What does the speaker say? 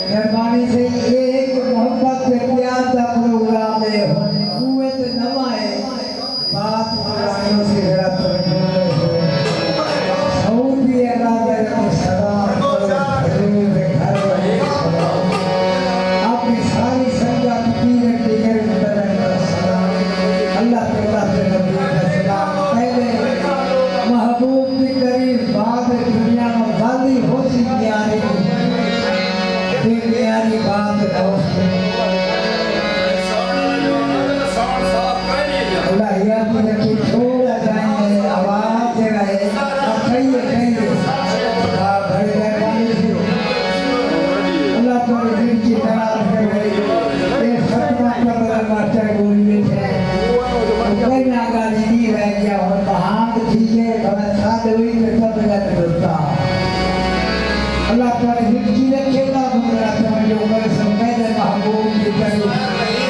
मेहरबानी से एक मोहब्बत पे प्यार का प्रोग्राम है हुए तो नवाए बात पुरानियों से जरा सऊदी अरब में सलाम हजूर के घर में सलाम आपकी सारी संगत पीर टिकर सलाम अल्लाह ताला के नबी का सलाम पहले महबूब की करीब बाद दुनिया में वाली होती प्यारी प्यारी बात अल्लाह या की थोड़ा जाए आवाज जगाए कहिए कहिए बड़े मेहरबानी से अल्लाह तुम्हारी दिल की तलाश कर गई ये सपना का बड़ा मास्टर बोलने थे कोई नागा नहीं रह गया और बहाग ठीक है बड़ा साथ हुई तो सब जगह होता अल्लाह तुम्हारी दिल की रखेगा तुम्हारा जो कर सकते हैं महबूब की करीब